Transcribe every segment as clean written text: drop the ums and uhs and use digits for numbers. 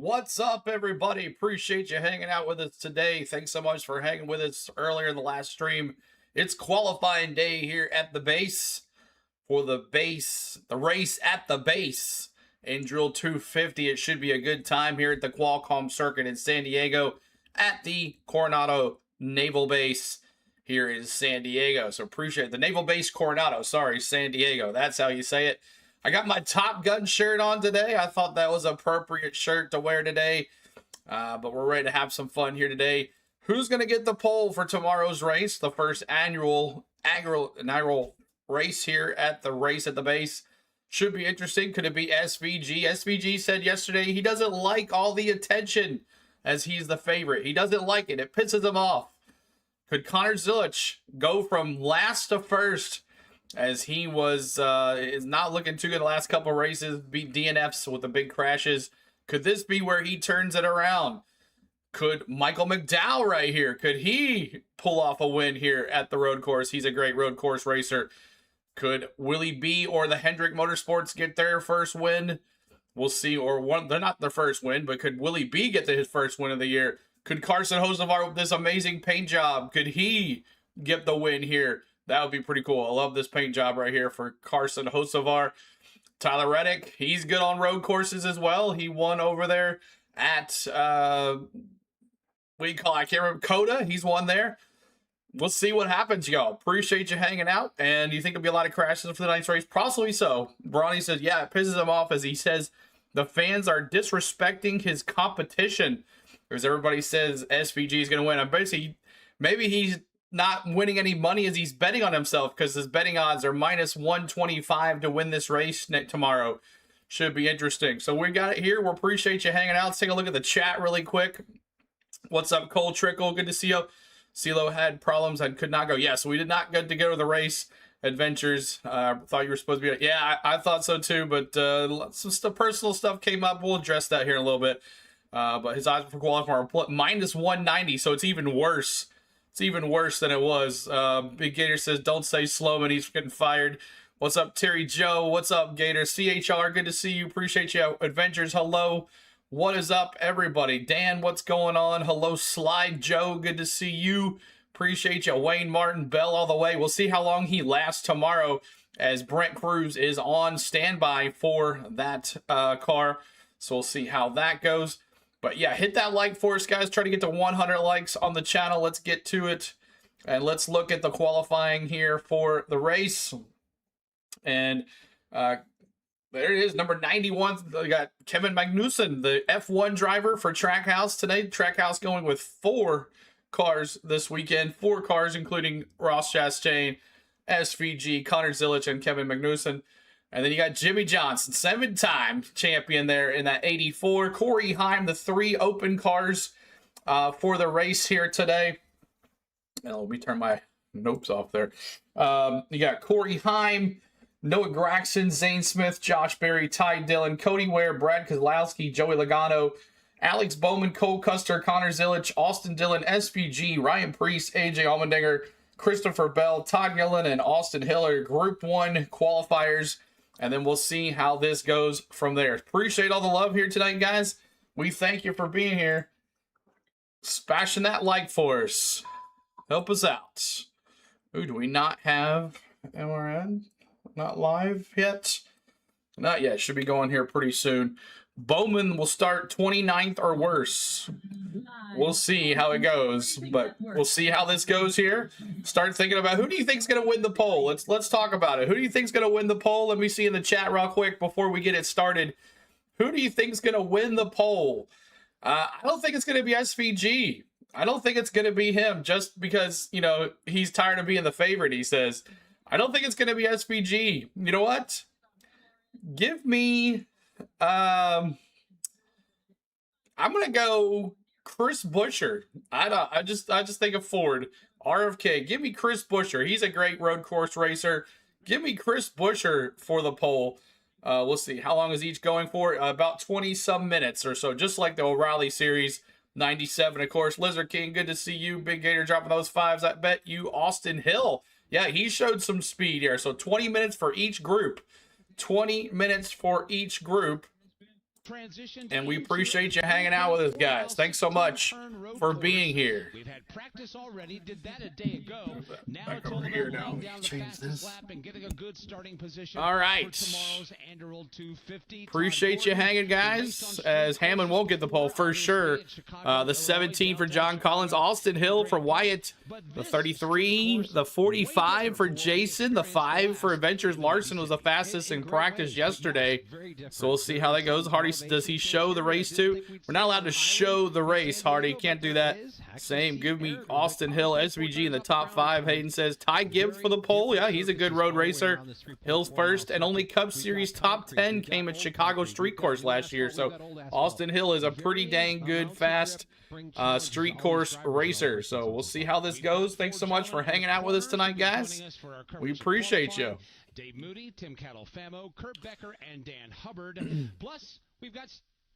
What's up, everybody? Appreciate you hanging out with us today. Thanks so much for hanging with us earlier in the last stream. It's qualifying day here at the base for the race at the base in Drill 250. It should be a good time here at the Qualcomm circuit in San Diego at the Coronado Naval Base here in San Diego. So appreciate the Naval Base Coronado. Sorry, San Diego. That's how you say it. I got my Top Gun shirt on today. I thought that was an appropriate shirt to wear today. But we're ready to have some fun here today. Who's going to get the pole for tomorrow's race? The first annual race here at the race at the base. Should be interesting. Could it be SVG? SVG said yesterday he doesn't like all the attention as he's the favorite. He doesn't like it. It pisses him off. Could Connor Zilic go from last to first as he is not looking too good the last couple of races, beat DNFs with the big crashes? Could this be where he turns it around? Could Michael McDowell right here, could he pull off a win here at the road course? He's a great road course racer. Could Willie B or the Hendrick Motorsports get their first win? We'll see. Or one, they're not their first win, but could Willie B get his first win of the year? Could Carson Hocevar with this amazing paint job, could he get the win here? That would be pretty cool. I love this paint job right here for Carson Hocevar. Tyler Reddick, he's good on road courses as well. He won over there at, I can't remember, Coda. He's won there. We'll see what happens, y'all. Appreciate you hanging out. And you think there'll be a lot of crashes for the night's race? Possibly so. Bronny says, yeah, it pisses him off as he says the fans are disrespecting his competition. As everybody says SVG is going to win. I'm basically, maybe he's not winning any money as he's betting on himself because his betting odds are minus 125 to win this race tomorrow. Should be interesting. So we got it here. We appreciate you hanging out. Let's take a look at the chat really quick. What's up, Cole Trickle? Good to see you. CeeLo had problems and could not go. Yeah, so we did not get to go to the race adventures. Thought you were supposed to be. Yeah, I thought so too, but some personal stuff came up. We'll address that here in a little bit. But his odds for qualifying are minus 190, so it's even worse. It's even worse than it was. Big Gator says, don't say Sloman, he's getting fired. What's up, Terry Joe? What's up, Gator? CHR, good to see you. Appreciate you. Adventures, hello. What is up, everybody? Dan, what's going on? Hello, Slide Joe. Good to see you. Appreciate you. Wayne Martin, Bell all the way. We'll see how long he lasts tomorrow as Brent Cruz is on standby for that car. So we'll see how that goes. But yeah, hit that like for us, guys. Try to get to 100 likes on the channel. Let's get to it. And let's look at the qualifying here for the race. And there it is, number 91. We got Kevin Magnussen, the F1 driver for Trackhouse today. Trackhouse going with 4 cars this weekend. 4 cars, including Ross Chastain, SVG, Connor Zilic, and Kevin Magnussen. And then you got Jimmy Johnson, 7-time champion there in that 84. Corey Heim, the 3 open cars for the race here today. And let me turn my notes off there. You got Corey Heim, Noah Gragson, Zane Smith, Josh Berry, Ty Dillon, Cody Ware, Brad Kozlowski, Joey Logano, Alex Bowman, Cole Custer, Connor Zilic, Austin Dillon, SVG, Ryan Preece, AJ Allmendinger, Christopher Bell, Todd Gillen, and Austin Hiller, Group 1 qualifiers. And then we'll see how this goes from there. Appreciate all the love here tonight, guys. We thank you for being here. Smashing that like for us. Help us out. Who do we not have? MRN? Not live yet? Not yet. Should be going here pretty soon. Bowman will start 29th or worse. We'll see how it goes, but we'll see how this goes here. Start thinking about who do you think is going to win the poll. Let's talk about it. Who do you think is going to win the poll? Let me see in the chat real quick before we get it started. Who do you think is going to win the poll? I don't think it's going to be SVG. I don't think it's going to be him just because, you know, he's tired of being the favorite, he says. I don't think it's going to be SVG. You know what? Give me... I'm gonna go Chris Buescher. I just think of Ford. RFK. Give me Chris Buescher. He's a great road course racer. Give me Chris Buescher for the poll. We'll see. How long is each going for? About 20 some minutes or so, just like the O'Reilly series. 97, of course. Lizard King, good to see you. Big Gator dropping those 5s. I bet you. Austin Hill. Yeah, he showed some speed here. So 20 minutes for each group. 20 minutes for each group. And we appreciate you hanging out with us, guys. Thanks so much for being here. We've had practice already, did that a day ago. Now Back it's over all about here now. laying down the Change fastest this. lap and getting a good starting position. All right. For tomorrow's Adruil 250. Appreciate you hanging, guys. As Hammond won't get the pole for sure. The 17 for John Collins. Austin Hill for Wyatt. The 33. The 45 for Jason. The 5 for Adventures. Larson was the fastest in practice yesterday. So we'll see how that goes. Hardy, does he show the race too? We're not allowed to show the race, Hardy. Can't do that. Same. Give me Austin Hill, SVG in the top 5. Hayden says Ty Gibbs for the pole. Yeah, he's a good road racer. Hill's first, and only Cup Series top 10 came at Chicago Street Course last year. So Austin Hill is a pretty dang good, fast street course racer. So we'll see how this goes. Thanks so much for hanging out with us tonight, guys. We appreciate you. Dave Moody, Tim Catalfamo, Kurt Becker, and Dan Hubbard. Plus, we've got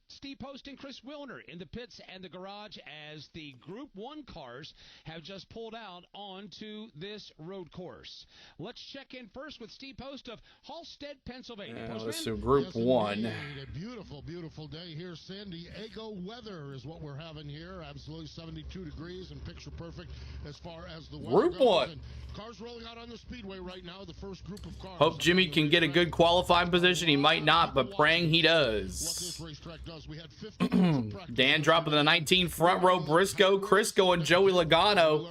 Steve Post and Chris Wilner in the pits and the garage as the Group 1 cars have just pulled out onto this road course. Let's check in first with Steve Post of Halstead, Pennsylvania. Let's do Group 1. A beautiful, beautiful day here. San Diego weather is what we're having here. Absolutely 72 degrees and picture perfect as far as the weather Group 1. And cars rolling out on the speedway right now. The first group of cars. Hope Jimmy can get a good qualifying position. He might not, but praying he What does. this racetrack does. We had 50 minutes of practice. Dan dropping the 19 front row. Briscoe, Crisco, and Joey Logano.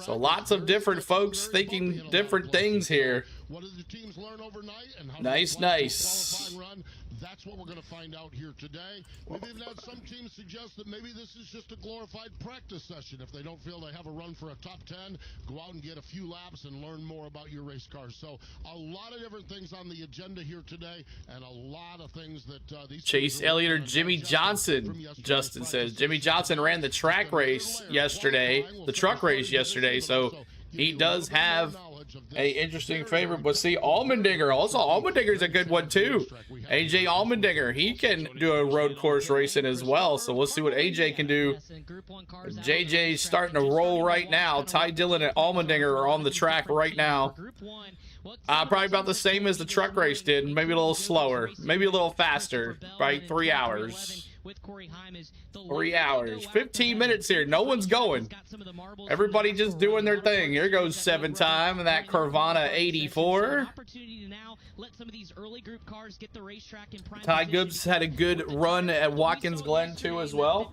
So lots of different folks thinking different things here. What did the teams learn overnight? And how Nice, did they plan nice. the qualifying run? That's what we're going to find out here today. We've even had some teams suggest that maybe this is just a glorified practice session. If they don't feel they have a run for a top 10, go out and get a few laps and learn more about your race cars. So a lot of different things on the agenda here today, and a lot of things that these Chase Elliott or Jimmy Johnson, Justin says. Jimmy Johnson ran the track race yesterday, the truck race yesterday, so he does have a interesting favorite. But see, Allmendinger, also Allmendinger's a good one too. AJ Allmendinger, he can do a road course racing as well, so we'll see what AJ can do. JJ's starting to roll right now. Ty Dillon and Allmendinger are on the track right now. Probably about the same as the truck race did, maybe a little slower, maybe a little faster, by 3 hours. 3 hours, 15 minutes here. No one's going. Everybody just doing their thing. Here goes 7 time and that Carvana 84. Ty Gibbs had a good run at Watkins Glen too as well.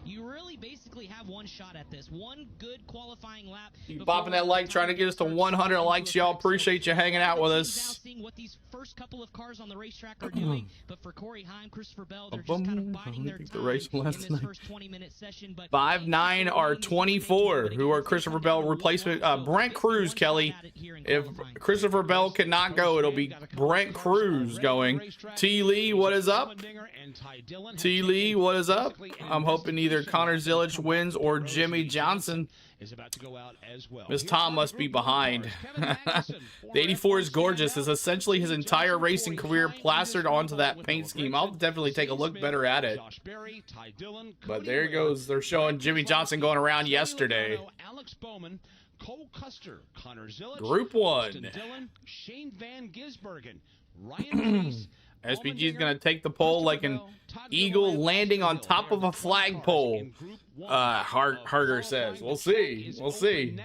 You really basically have one shot at this. One good qualifying lap. Keep bopping that like, trying to get us to 100 likes, y'all. Appreciate you hanging out with us. Seeing what these first couple of cars on the racetrack are doing, but for Corey Heim, Christopher Bell, they're just kind of biding their time in this first 20-minute session. 5'9" or 24, who are Christopher Bell replacement. Brent Cruz, Kelly. If Christopher Bell cannot go, it'll be Brent Cruz going. T. Lee, what is up? T. Lee, what is up? I'm hoping either Connor Zilic wins or Jimmy Johnson. Miss Tom must be behind. The 84 is gorgeous. It's essentially his entire racing career plastered onto that paint scheme. I'll definitely take a look better at it. But there goes. They're showing Jimmy Johnson going around yesterday. Cole Custer, Connor Zilic, Group 1. Dillon, Shane Van Gisbergen, Ryan Reese, SPG is going to take the pole like an eagle landing on top of a flagpole. Harger says. We'll see. We'll see.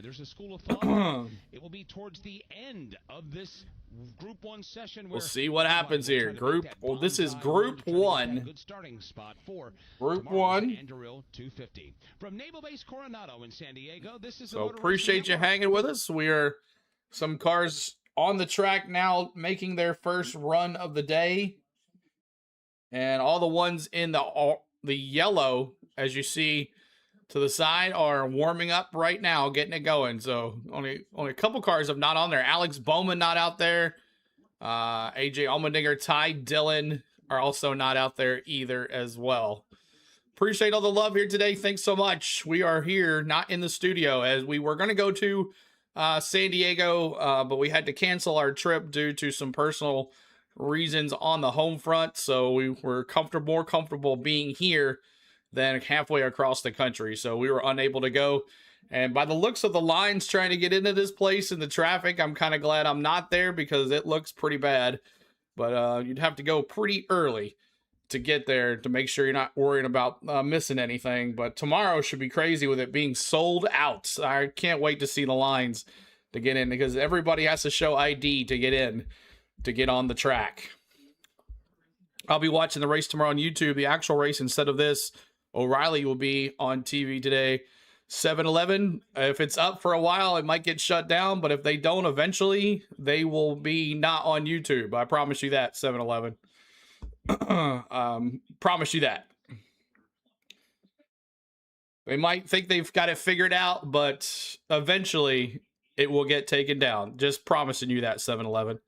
There's a school of thought. It will be towards the end of this Group 1 session. We'll see what happens here. Well, this is Group 1. Good starting spot for Group 1. Adruil 250 from Naval Base Coronado in San Diego. This is So appreciate you hanging with us. We are some cars on the track now making their first run of the day. And all the ones in the yellow, as you see to the side, are warming up right now, getting it going. So only a couple cars have not on there. Alex Bowman not out there. AJ Allmendinger, Ty Dillon are also not out there either as well. Appreciate all the love here today. Thanks so much. We are here, not in the studio, as we were going to go to San Diego, but we had to cancel our trip due to some personal reasons on the home front. So we were more comfortable being here than halfway across the country. So we were unable to go. And by the looks of the lines trying to get into this place and the traffic, I'm kind of glad I'm not there because it looks pretty bad. but you'd have to go pretty early to get there to make sure you're not worrying about missing anything. But tomorrow should be crazy with it being sold out. I can't wait to see the lines to get in, because everybody has to show ID to get in, to get on the track. I'll be watching the race tomorrow on YouTube, the actual race instead of this. O'Reilly will be on TV today. 7-Eleven, if it's up for a while, it might get shut down, but if they don't eventually, they will be not on YouTube. I promise you that, 7-Eleven. Promise you that. They might think they've got it figured out, but eventually it will get taken down. Just promising you that, 7-Eleven.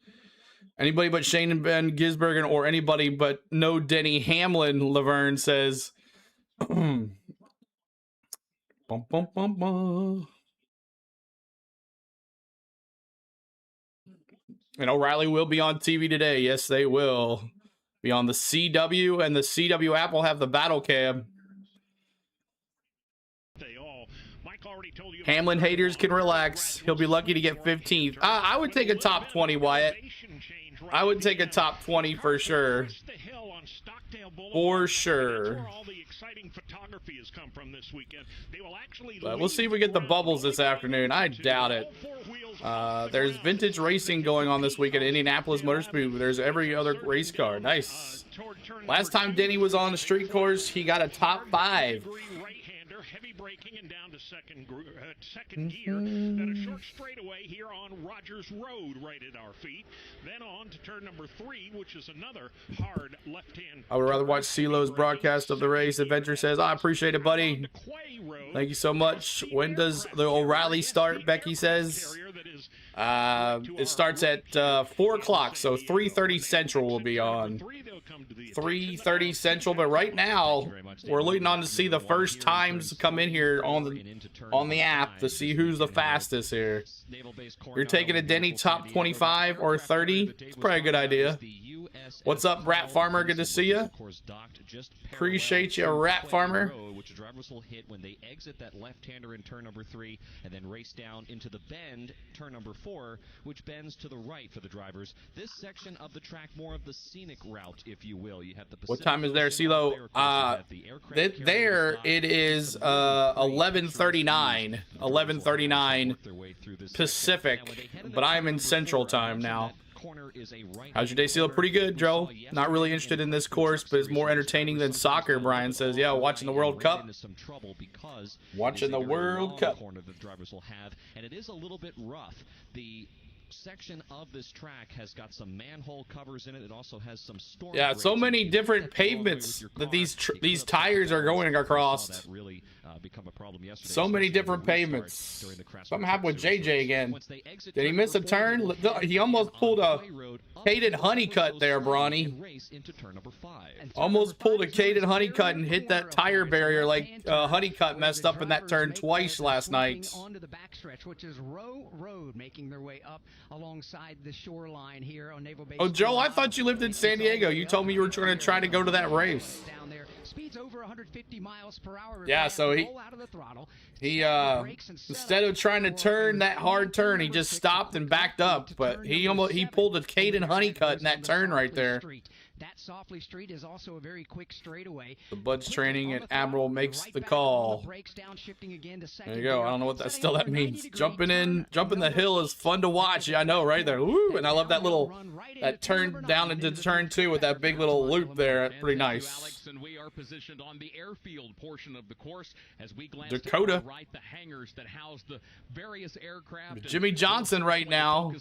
Anybody but Shane and Ben Gisbergen, or anybody but no Denny Hamlin, Laverne says. Bum, bum, bum, bum. And O'Reilly will be on TV today. Yes, they will be on the CW, and the CW app will have the battle cam. Hamlin haters can relax. He'll be lucky to get 15th. I would take a top 20, Wyatt. I would take a top 20 for sure. For sure. But we'll see if we get the bubbles this afternoon. I doubt it. There's vintage racing going on this week at Indianapolis Motor Speedway. There's every other race car. Nice. Last time Denny was on the street course, he got a top 5. Heavy braking and down to second gear. Then a short straightaway here on Rogers Road right at our feet. Then on to turn number 3, which is another hard left-hand. I would rather watch CeeLo's broadcast of the race. Adventure says, I appreciate it, buddy. Thank you so much. When does the O'Reilly start? Becky says. It starts at 4 o'clock, so 3:30 Central will be on. 3:30 Central, but right now we're looking on to see the first times come in here on the app to see who's the fastest here. You're taking a Denny top 25 or 30? It's probably a good idea. What's up, Rat Farmer? Good to see you. Appreciate you, Rat Farmer. Which drivers will hit when they exit that left-hander in turn number 3 and then race down into the bend, turn number 4, which bends to the right for the drivers. This section of the track, more of the scenic route, if you will. You have the what time is there, CeeLo? There it is 11:39. 11:39 Pacific, but I'm in Central Time now. How's your day, CeeLo? Pretty good, Joe. Not really interested in this course, but it's more entertaining than soccer, Brian says. Yeah, watching the World Cup. Watching the World Cup. And it is a little bit rough. The section of this track has got some manhole covers in it. It also has some storm. Yeah, so many different pavements that these tires are going across. So many different pavements. Something happened with JJ again. Did he miss a turn? He almost pulled a Caden Honeycutt there, Bronny. Almost pulled a Caden Honeycutt and hit that tire barrier like Honeycutt messed up in that turn twice last night. Onto the backstretch, which is Row Road, making their way up alongside the shoreline here on Naval Base. Oh, Joe, I thought you lived in San Diego. You told me you were going to try to go to that race. Down there, speeds over 150 miles per hour. Yeah, so he instead of trying to turn that hard turn, he just stopped and backed up. But he pulled a Caden Honeycutt in that turn right there. That Softly Street is also a very quick straightaway. The Bud's training and Admiral makes the call. There you go. I don't know what that means. Jumping the hill is fun to watch. Yeah, I know, right there. Woo! And I love that turn down into turn 2 with that big little loop there. That's pretty nice. We are positioned on the airfield portion of the course as we glance Dakota. Right, the hangars that house the various aircraft. Jimmy Johnson right now,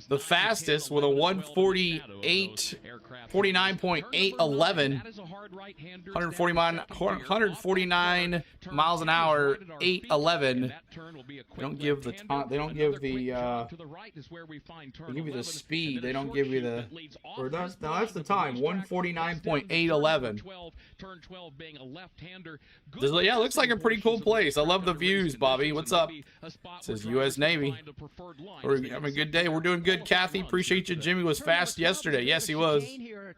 the fastest with a 49.811, 149 miles an hour, 811. They don't give the time. They don't give the. They give you the speed. They don't give you the. Or that's the time. 149.811. Yeah, it looks like a pretty cool place. I love the views, Bobby. What's up? It says U.S. Navy. We're having a good day. We're doing good, Kathy. Appreciate you. Jimmy was fast yesterday. Yes, he was.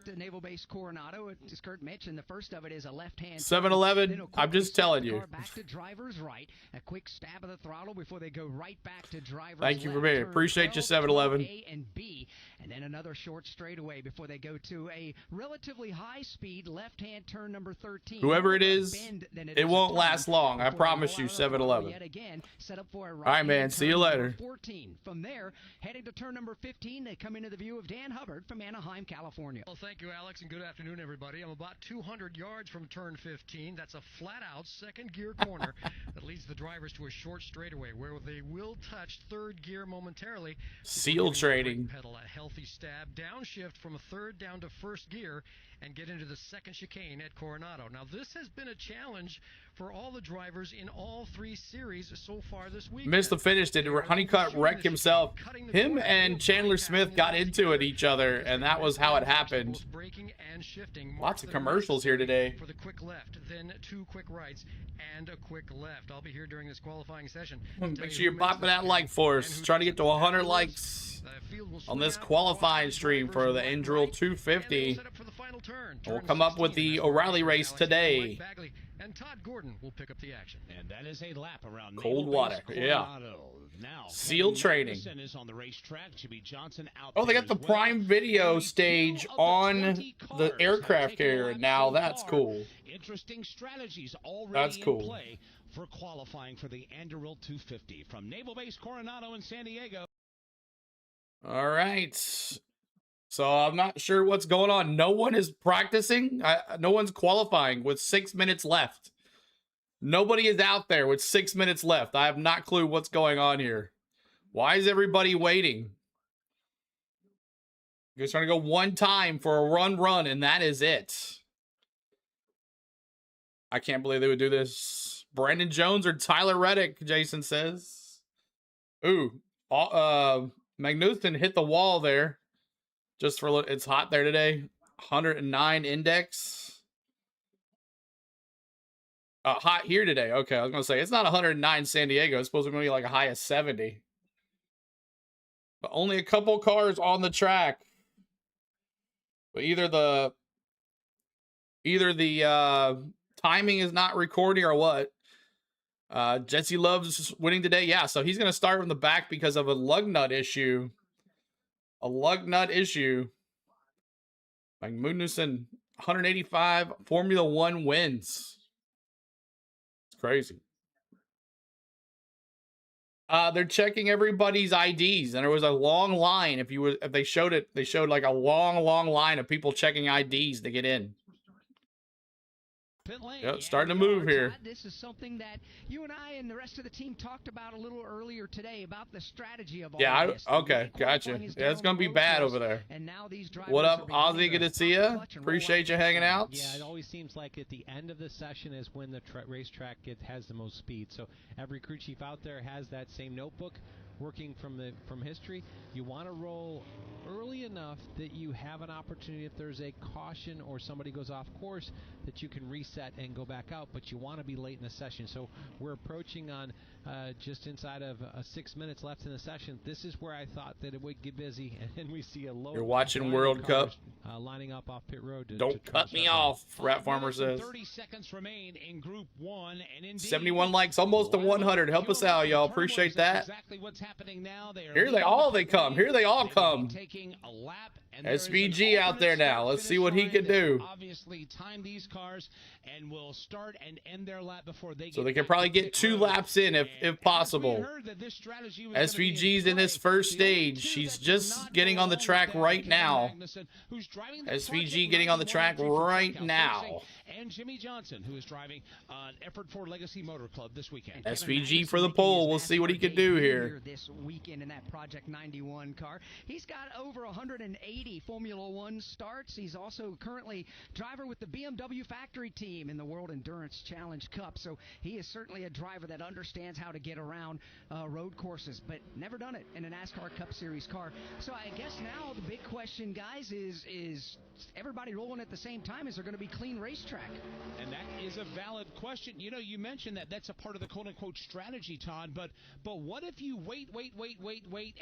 at Naval Base Coronado. As Kurt mentioned, the first of it is a left-hand 7-Eleven, I'm just telling you. Back to driver's right. A quick stab of the throttle before they go right back to driver's Thank you for left. being. Turn Appreciate you, 12, 7-Eleven. A and B, and then another short straightaway before they go to a relatively high-speed left-hand turn number 13. Whoever it is, it won't last long. I promise you, 7-Eleven. Yet again, set up for a All right, man. See you later. 14. From there, heading to turn number 15, they come into the view of Dan Hubbard from Anaheim, California. Well, thank you, Alex, and good afternoon, everybody. I'm about 200 yards from turn 15. That's a flat-out second gear corner that leads the drivers to a short straightaway where they will touch third gear momentarily. Seal trading. Pedal a healthy stab, downshift from third down to first gear, and get into the second chicane at Coronado. Now, this has been a challenge for all the drivers in all three series so far this week. Missed the finish. Did Honeycutt wreck himself? Him and Chandler Smith got into it each other, and that was how it happened. Lots of commercials here today. For the quick left, then two quick rights, and a quick left. I'll be here during this qualifying session. Make sure you're popping that like for us. Trying to get to 100 likes on this qualifying stream for the Adruil 250. We'll come up with the O'Reilly race today. And Todd Gordon will pick up the action. And that is a lap around cold water. Yeah. Now, seal training. Is on the racetrack. Jimmy Johnson out oh, they got the Prime Video stage on the aircraft carrier now. That's cool. Interesting strategies already That's cool. in play for qualifying for the Adruil 250 from Naval Base Coronado in San Diego. All right. So I'm not sure what's going on. No one is practicing. No one's qualifying with 6 minutes left. Nobody is out there with 6 minutes left. I have not clue what's going on here. Why is everybody waiting? You're just trying to go one time for a run, and that is it. I can't believe they would do this. Brandon Jones or Tyler Reddick, Jason says. Ooh, Magnussen hit the wall there. Just for it's hot there today. 109 index. Hot here today. Okay, I was gonna say it's not 109 San Diego. It's supposed to be like a high of 70. But only a couple cars on the track. But either the timing is not recording or what. Jesse Love's winning today. Yeah, so he's gonna start from the back because of a lug nut issue. A lug nut issue. Magnussen, 185 Formula One wins. It's crazy. They're checking everybody's IDs, and there was a long line. If they showed it, they showed like a long line of people checking IDs to get in. Yep, starting to move here. This is something that you and I and the rest of the team talked about a little earlier today about the strategy of all this. Okay, gotcha. Yeah, it's going to be bad over there. And now these what up, Ozzy? Good to see you. Appreciate you hanging out. Yeah, it always seems like at the end of the session is when the racetrack has the most speed. So every crew chief out there has that same notebook working from history. You want to roll early enough that you have an opportunity if there's a caution or somebody goes off course that you can reset and go back out, but you want to be late in the session. So we're approaching on just inside of 6 minutes left in the session. This is where I thought that it would get busy, and then we see a low. You're watching World Cup. Lining up off pit road. Don't cut me off, Rat Farmer says. 30 seconds remain in Group 1, and indeed, 71 likes, almost to 100. Help us out, y'all. Appreciate that. Exactly what's happening now. Here they all come. Here they all come. SVG out there now. Let's see what he can do. Obviously, time these cars and will start and end their lap before they. So they can probably get 2 laps in if possible. SVG's in his first stage. She's just getting on the track right now. SVG getting on the track right now. And Jimmy Johnson, who is driving on Effort for Legacy Motor Club this weekend. SVG for the pole. We'll see what he can do here. This weekend in that Project 91 car. He's got over 180 Formula One starts. He's also currently driver with the BMW factory team in the World Endurance Challenge Cup. So he is certainly a driver that understands how to get around road courses, but never done it in a NASCAR Cup Series car. So I guess now the big question, guys, is everybody rolling at the same time? Is there going to be clean racetrack? And that is a valid question. You know, you mentioned that that's a part of the quote-unquote strategy, Todd, but what if you wait,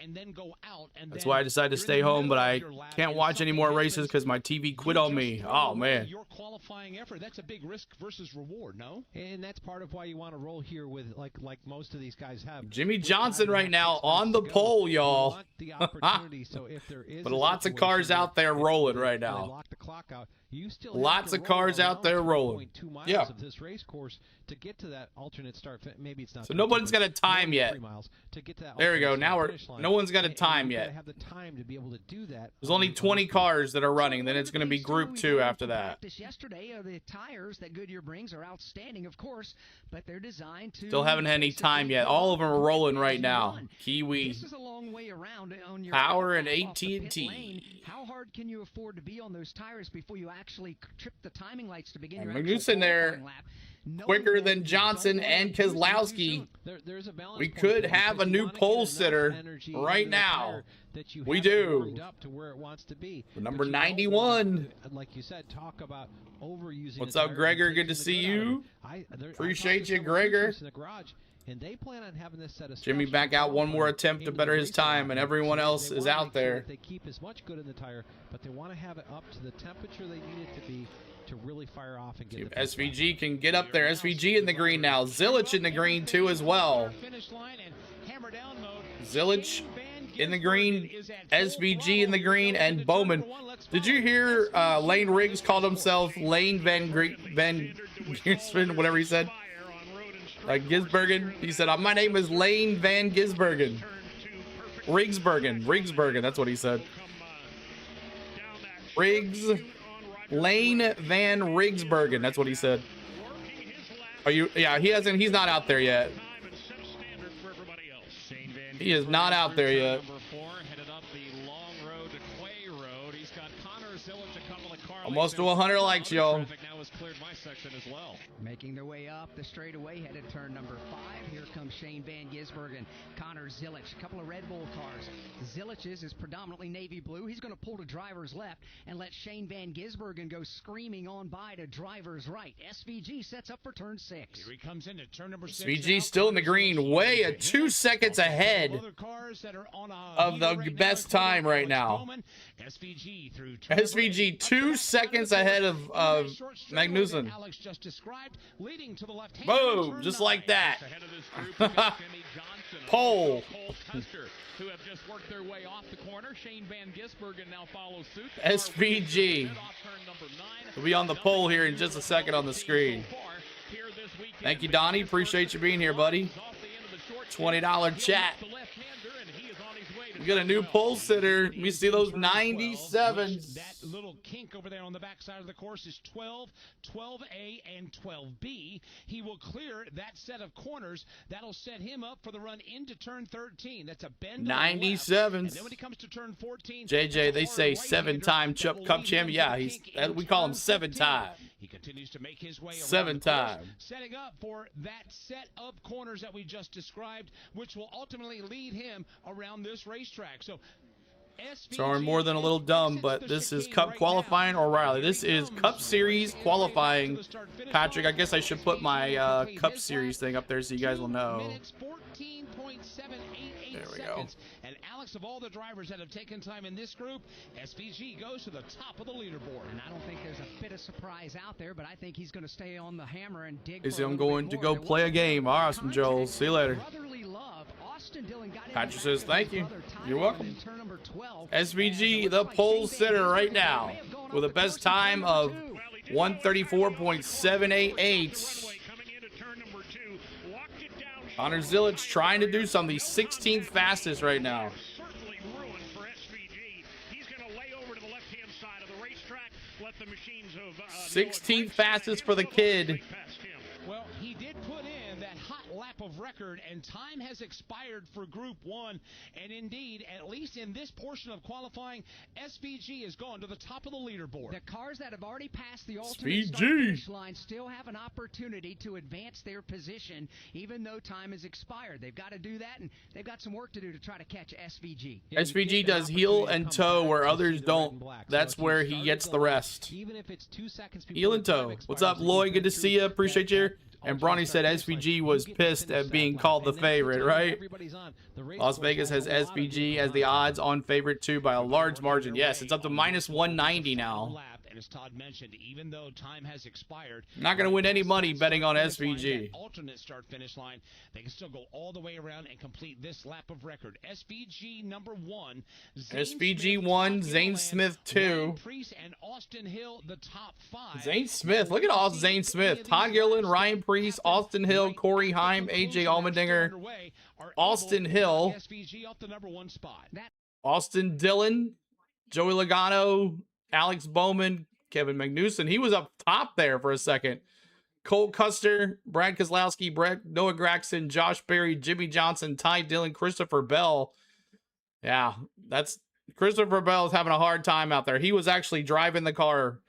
and then go out? And that's why I decided to stay home, but I Can't watch any more races because my TV quit on me. Oh, man. Your qualifying effort, that's a big risk versus reward, no? And that's part of why you want to roll here with like most of these guys have. Jimmy Johnson right now on the pole, y'all. But lots of cars out there rolling right now. Lock the clock out. You still lots of cars out there rolling. Yeah. Of this race course to get to that alternate start. Maybe it's not. So nobody's got a time yet. To get to that there we go. Now no one's got a time yet. Have the time to be able to do that. There's only 20 cars that are running. Then it's going to be Group 2 after that. Yesterday, the tires that Goodyear brings are outstanding, of course, but they're designed to. Still haven't had any time yet. All of them are rolling right now. Kiwi. This is a long way around on your Power and AT&T. How hard can you afford to be on those tires before you actually trip the timing lights to begin your Magnussen there, quicker than Johnson and Keselowski. We could have a new pole sitter right now. We do. Number 91. Like you said, talk about overusing. What's up, Gregor? Good to see you. Appreciate you, Gregor. And they plan on having this set of Jimmy back out one more attempt to better his time, and everyone else is out there. They keep as much good in the tire, but they want to have it up to the temperature they need it to be to really fire off and get. SVG can get up there. SVG in the green now. Zilic in the green too as well. Zilic in the green, SVG in the green, and Bowman. Did you hear Lane Riggs called himself Lane Van Gisbergen, whatever he said? Gisbergen. He said, my name is Lane Van Gisbergen. Rigsbergen. That's what he said. Lane Van Rigsbergen. That's what he said. Are you? Yeah, he's not out there yet. He is not out there yet. Almost to 100 likes, y'all. Making their way up the straightaway, headed turn number 5. Here comes Shane Van Gisbergen, Connor Zilic, a couple of Red Bull cars. Zilic's is predominantly navy blue. He's going to pull to driver's left and let Shane Van Gisbergen go screaming on by to driver's right. SVG sets up for turn 6. Here he comes into turn number 6. SVG still in the green, way at 2 seconds ahead of the best time right now. SVG 2 seconds ahead of Magnussen. Boom, just like that. Pole. Who have just worked their way off the corner. Shane Van Gisbergen now follows suit. SVG. We'll be on the pole here in just a second on the screen. Thank you, Donnie. Appreciate you being here, buddy. $20 chat. We got a new pole sitter. Let me see those 97s. That little kink over there on the backside of the course is 12, 12A, and 12B. He will clear that set of corners. That'll set him up for the run into turn 13. That's a bend. 97s. And then when he comes to turn 14, JJ, they say 7-time Cup champion. Yeah, we call him 7-time. He continues to make his way 7-time. Setting up for that set of corners that we just described, which will ultimately lead him around this racetrack. So sorry, more than a little dumb, but this is Cup qualifying, or Riley. This is Cup Series qualifying. Patrick, I guess I should put my Cup Series thing up there so you guys will know. There we go. And Alex, of all the drivers that have taken time in this group, SVG goes to the top of the leaderboard. And I don't think there's a bit of surprise out there, but I think he's going to stay on the hammer and dig. I'm going to go play a game. Awesome, Joel. See you later. Patrick says thank you. You're welcome. SVG, the pole sitter right now, with a best time of 134.788. Connor Zilic trying to do something. He's 16th fastest right now. 16th fastest for the kid. Well, he did put in that hot lap of record, and time has expired for Group 1. And indeed, at least in this portion of qualifying, SVG has gone to the top of the leaderboard. The cars that have already passed the alternate finish line still have an opportunity to advance their position, even though time has expired. They've got to do that, and they've got some work to do to try to catch SVG. SVG does heel and toe where others don't. That's where he gets the rest. Even if it's 2 seconds heel and toe. What's up, Lloyd? Good to see you. Appreciate you. And Bronny said SVG was pissed at being called the favorite, right? Las Vegas has SVG as the odds-on favorite too by a large margin. Yes, it's up to minus 190 now. And as Todd mentioned, even though time has expired, Not going to win any money betting on SVG. Alternate start-finish line, they can still go all the way around and complete this lap of record. SVG number 1. SVG 1, Zane Smith 2. Priest and Austin Hill, the top 5. Zane Smith, look at all Zane Smith. Todd Gilliland, Ryan Priest, Austin Hill, Corey Heim, AJ Allmendinger, Austin Hill, Austin Dillon, Joey Logano, Alex Bowman, Kevin Magnuson. He was up top there for a second. Cole Custer, Brad Keselowski, Noah Gragson, Josh Berry, Jimmy Johnson, Ty Dillon, Christopher Bell. Yeah, that's Christopher Bell is having a hard time out there. He was actually driving the car,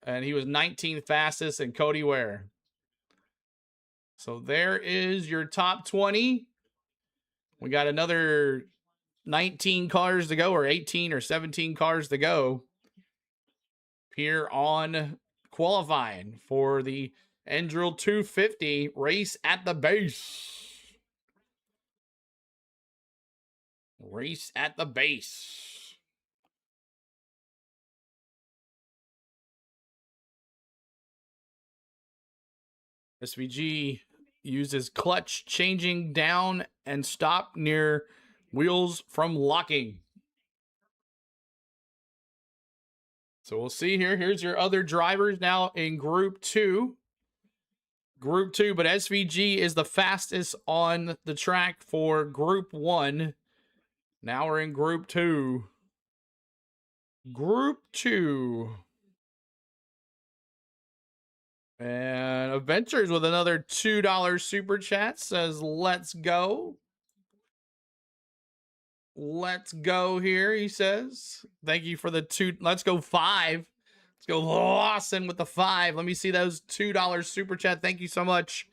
and he was 19th fastest, and Cody Ware. So there is your top 20. We got another 19 cars to go, or 18 or 17 cars to go here on qualifying for the Adruil 250 race at the base. Race at the base. SVG uses clutch changing down and stop near wheels from locking. So we'll see here. Here's your other drivers now in Group 2. Group 2, but SVG is the fastest on the track for Group 1. Now we're in Group 2. Group 2. And Adventures with another $2 super chat says, let's go. Let's go here, he says. Thank you for the 2. Let's go 5. Let's go Lawson with the 5. Let me see those $2 super chat. Thank you so much.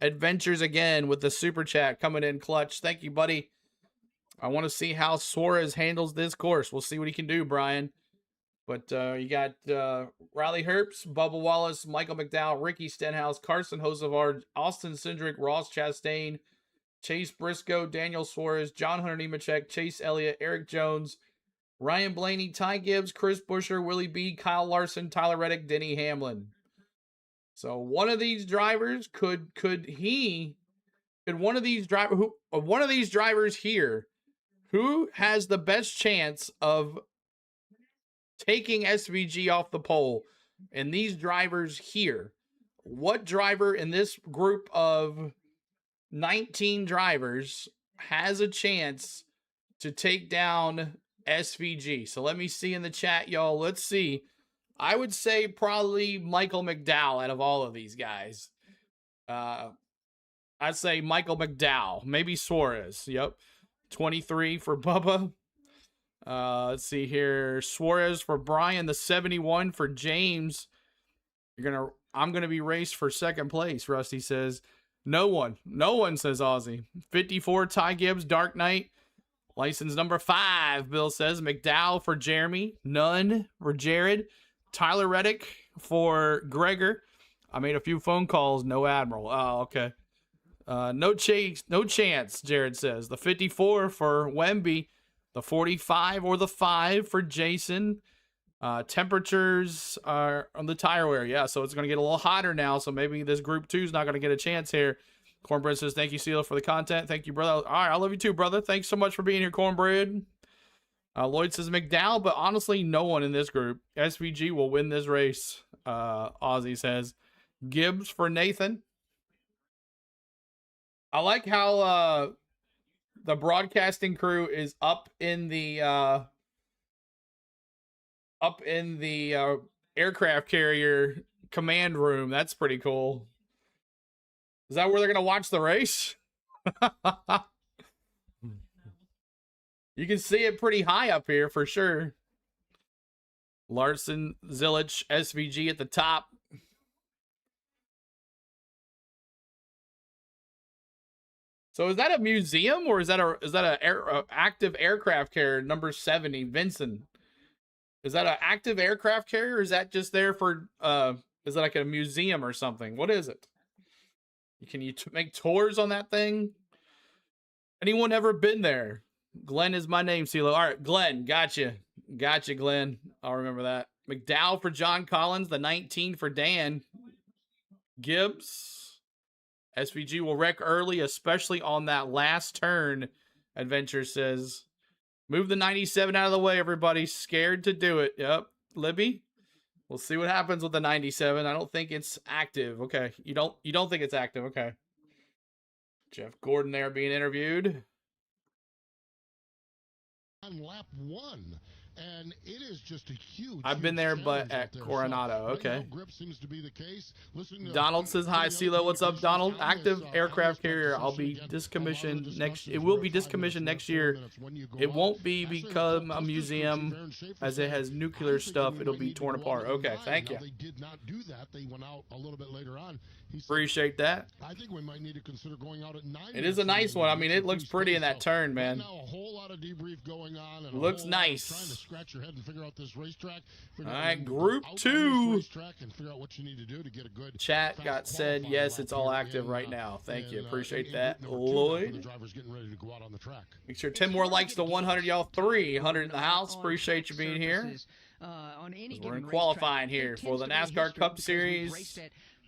Adventures again with the super chat coming in clutch. Thank you, buddy. I want to see how Suarez handles this course. We'll see what he can do, Brian. But you got Riley Herbst, Bubba Wallace, Michael McDowell, Ricky Stenhouse, Carson Hocevar, Austin Cindric, Ross Chastain, Chase Briscoe, Daniel Suarez, John Hunter Nemechek, Chase Elliott, Eric Jones, Ryan Blaney, Ty Gibbs, Chris Buescher, Willie B, Kyle Larson, Tyler Reddick, Denny Hamlin. So one of these drivers could one of these drivers here, who has the best chance of taking SVG off the pole? And these drivers here, what driver in this group of 19 drivers has a chance to take down SVG? So let me see in the chat, y'all. Let's see. I would say probably Michael McDowell out of all of these guys. I'd say Michael McDowell, maybe Suarez. Yep. 23 for Bubba. Let's see here. Suarez for Brian, the 71 for James. I'm gonna be raced for second place, Rusty says. No one, says Aussie. 54, Ty Gibbs, Dark Knight. License number 5, Bill says. McDowell for Jeremy. None for Jared. Tyler Reddick for Gregor. I made a few phone calls. No Admiral. Oh, okay. No chance, Jared says. The 54 for Wemby. The 45 or the 5 for Jason. Temperatures are on the tire wear. Yeah, so it's going to get a little hotter now. So maybe this Group 2 is not going to get a chance here. Cornbread says, thank you, CeeLo, for the content. Thank you, brother. All right, I love you too, brother. Thanks so much for being here, Cornbread. Lloyd says McDowell, but honestly, no one in this group. SVG will win this race, Ozzy says. Gibbs for Nathan. I like how the broadcasting crew is up in the aircraft carrier command room. That's pretty cool. Is that where they're going to watch the race? You can see it pretty high up here for sure. Larson, Zilich, SVG at the top. So is that a museum, or is that a active aircraft carrier number 70, Vincent? Is that an active aircraft carrier, or is that just there for is that like a museum or something? What is it? Can you make tours on that thing? Anyone ever been there? Glenn is my name, CeeLo. All right, Glenn, gotcha. Gotcha, Glenn. I'll remember that. McDowell for John Collins, the 19 for Dan. Gibbs. SVG will wreck early, especially on that last turn, Adventure says. Move the 97 out of the way, everybody. Scared to do it. Yep. Libby, we'll see what happens with the 97. I don't think it's active. Okay. You don't think it's active. Okay. Jeff Gordon there being interviewed. On lap 1. And it is just a huge. I've been there, but at Coronado. Okay. Grip seems to be the case. Donald says hi, CeeLo. What's up, Donald? Active aircraft carrier. I'll be discommissioned next. It will be discommissioned next year. It won't be become a museum, as it has nuclear stuff. It'll be torn apart. Okay, thank you. They did not do that. They went out a little bit later on. Appreciate that. I think we might need to consider going out at 9. It is a nice one. I mean, it looks pretty in that turn, man. Now a whole lot of debrief going on. And looks nice. Trying to scratch your head and figure out this racetrack. All right, Group 2. And figure out what you need to do to get a good chat got said yes, it's all active right now. Thank you. Appreciate that, Lloyd. The driver's getting ready to go out on the track. Make sure 10 more likes to 100, y'all. 300 in the house. Appreciate you being here. We're in qualifying here for the NASCAR Cup Series.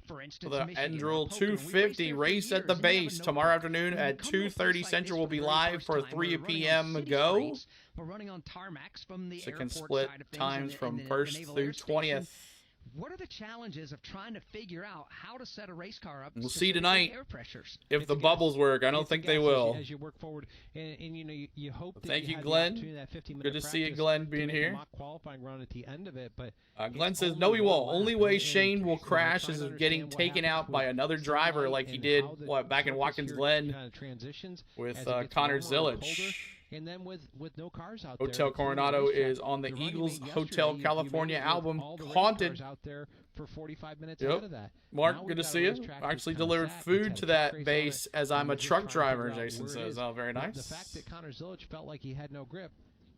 For the Adruil 250 race at the base tomorrow afternoon at 2:30 Central. Will be live for 3 p.m. go. We're running on tarmacs from the so it can split times from 1st through 20th. What are the challenges of trying to figure out how to set a race car up? We'll see tonight if the bubbles work. I don't think they will. As you work forward, and you hope. Thank you, Glenn. Good to see you, Glenn, being here. Qualifying run at the end of it, but Glenn says no, he won't. Only way Shane will crash is getting taken out by another driver, like he did back in Watkins Glen with Connor Zillage. And then with no cars out Hotel Coronado is on the Eagles Hotel California album Haunted. Out there for 45 minutes ahead of that. Mark, good to see you. I actually delivered food to that base as I'm a truck driver, Jason says. Oh, very nice. The fact that Connor Zillage felt like he had no grip,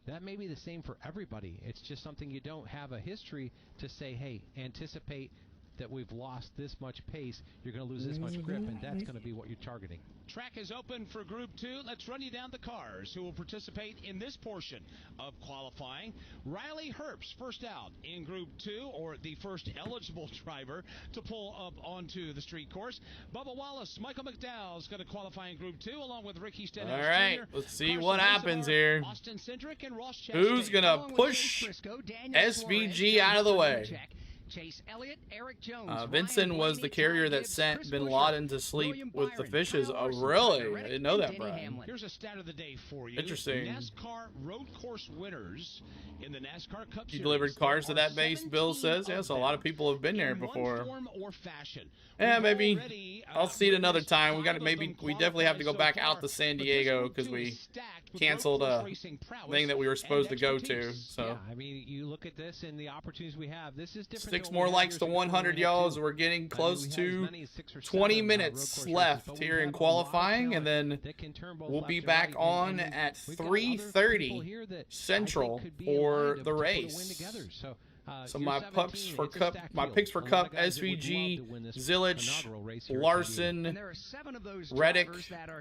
that may be the same for everybody. It's just something you don't have a history to say, hey, anticipate that we've lost this much pace, you're going to lose this much grip, and that's going to be what you're targeting. Track is open for Group 2. Let's run you down the cars who will participate in this portion of qualifying. Riley Herbst, first out in Group 2, or the first eligible driver to pull up onto the street course. Bubba Wallace, Michael McDowell is going to qualify in Group 2, along with Ricky Stenhouse. All right, let's see what happens here. Austin Cindric and Ross Chastain. Who's going to push SVG out of the way? Chase Elliott, Eric Jones, Vincent was the carrier that sent Bin Laden to sleep with the fishes. Oh, really? I didn't know that, Brian. Here's a stat of the day for you. Interesting. NASCAR road course winners in the NASCAR Cup Series. You delivered cars to that base, Bill says. Yes, a lot of people have been there before. Yeah, maybe. I'll see it another time. We definitely have to go back out to San Diego because we canceled a thing that we were supposed to go to. So yeah, I mean, you look at this and the opportunities we have. This is different. 6 more likes to 100, y'all, as we're getting close to 20 minutes left here in qualifying, and then we'll be back on at 3:30 Central for the race. So my picks for Cup, SVG, Zillage, Larson, Reddick,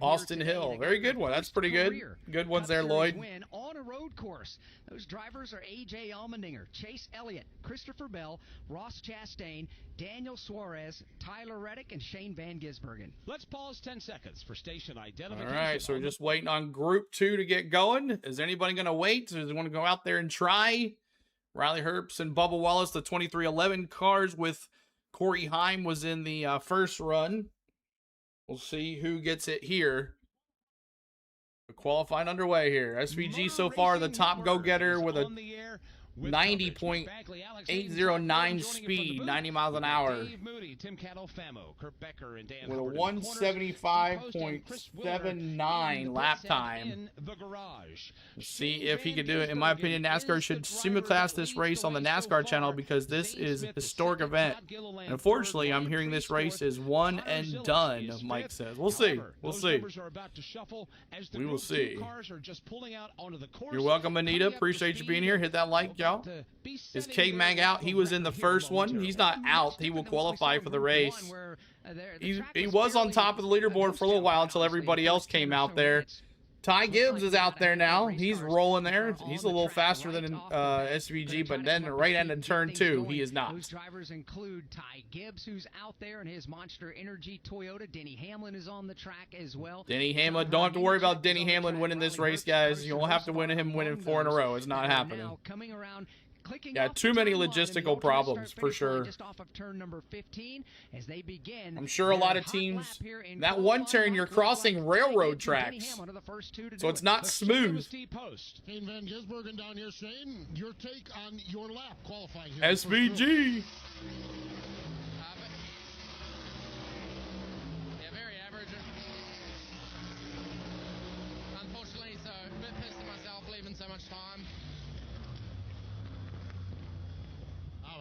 Austin Hill. Very good one. That's pretty good. Good ones there, Lloyd. On a road course. Those drivers are A.J. Allmendinger, Chase Elliott, Christopher Bell, Ross Chastain, Daniel Suarez, Tyler Reddick, and Shane Van Gisbergen. Let's pause 10 seconds for station identification. All right, so we're just waiting on Group 2 to get going. Is anybody going to wait? Does anyone want to go out there and try? Riley Herbst and Bubba Wallace, the 2311 cars with Corey Heim was in the first run. We'll see who gets it here. The qualifying underway here. SVG so far the top go-getter with a 90.809 speed, 90 miles an hour. With a 175.79 lap time. Let's see if he can do it. In my opinion, NASCAR should simulcast this race on the NASCAR channel because this is a historic event. And unfortunately, I'm hearing this race is one and done, Mike says. We'll see. We'll see. We will see. You're welcome, Anita. Appreciate you being here. Hit that like out? Is K-Mag out? He was in the first one. He's not out. He will qualify for the race. He was on top of the leaderboard for a little while until everybody else came out there. Ty Gibbs is out there now. He's rolling there. He's a little faster than SVG, but then right end of turn 2, he is not. Those drivers include Ty Gibbs, who's out there in his Monster Energy Toyota. Denny Hamlin is on the track as well. Denny Hamlin, don't have to worry about Denny Hamlin winning this race, guys. You won't have to win him winning 4 in a row. It's not happening. Yeah, too many logistical problems for sure. Just off of turn number 15 as they begin. I'm sure a lot of teams, that one turn you're crossing railroad tracks, so it's not smooth. Shane Van Gisbergen down here. Shane, your take on your lap qualifying here. SVG. Yeah, very average. Unfortunately, so a bit pissed at myself leaving so much time.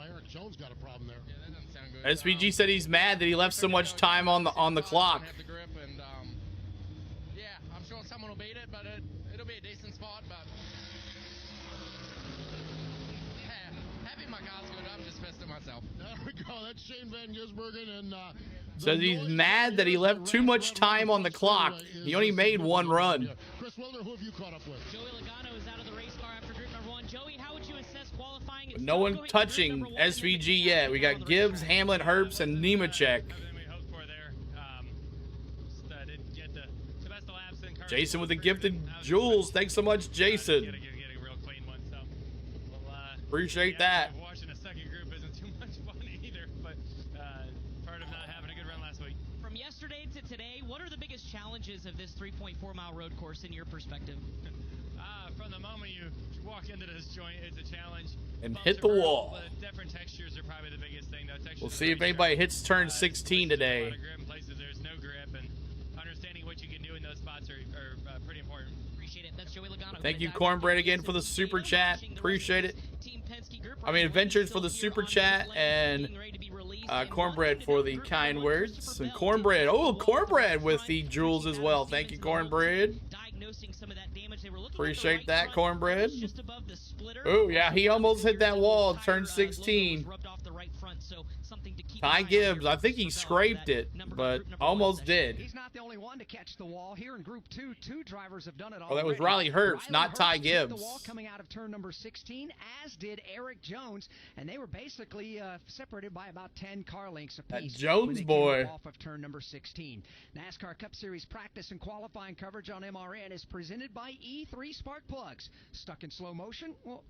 Eric Jones got a problem there. Yeah, that doesn't sound good. SVG said he's mad that he left so much time on the clock. Have the grip and, yeah, I'm sure someone will beat it, but it'll be a decent spot. But yeah, happy my car's good. I'm just pissed at myself. There we go. That's Shane Van Gisbergen and says he's mad that he left too much time on the clock. He only made 1 run. Chris Wilder, who have you caught up with? Joey Logano is out of the race car after group number 1. Joey, how would you assess qualifying? No one touching SVG yet. We got Gibbs, Hamlin, Herbst, and Nemechek. Jason with the gifted jewels. Thanks so much, Jason. Appreciate that. Watching a second group isn't too much fun either, but part of not having a good run last week. From yesterday to today, what are the biggest challenges of this 3.4-mile road course in your perspective? From the moment you walk into this joint, it's a challenge. And hit the wall. The different textures are probably the biggest thing. We'll see if anybody hits turn 16 today. Places there's no grip, and understanding what you can do in those spots are pretty important. Appreciate it. That's Joey Logano. Thank you, Cornbread, again for the super chat. Appreciate it. I mean, Adventures for the super chat, and Cornbread for the kind words. And Cornbread, oh, Cornbread with the jewels as well. Thank you, Cornbread. Appreciate that, Cornbread. Oh, yeah, he almost hit that wall, turn 16. Ty Gibbs, I think he scraped it, but almost did. He's not the only one to catch the wall. Here in Group 2, 2 drivers have done it already. Oh, that was Riley Herbst, not Ty Gibbs. The wall coming out of turn number 16, as did Eric Jones, and they were basically separated by about 10 car lengths apiece. That Jones boy. Off of turn number 16. NASCAR Cup Series practice and qualifying coverage on MRN is presented by E3 Spark Plugs. Stuck in slow motion? Well,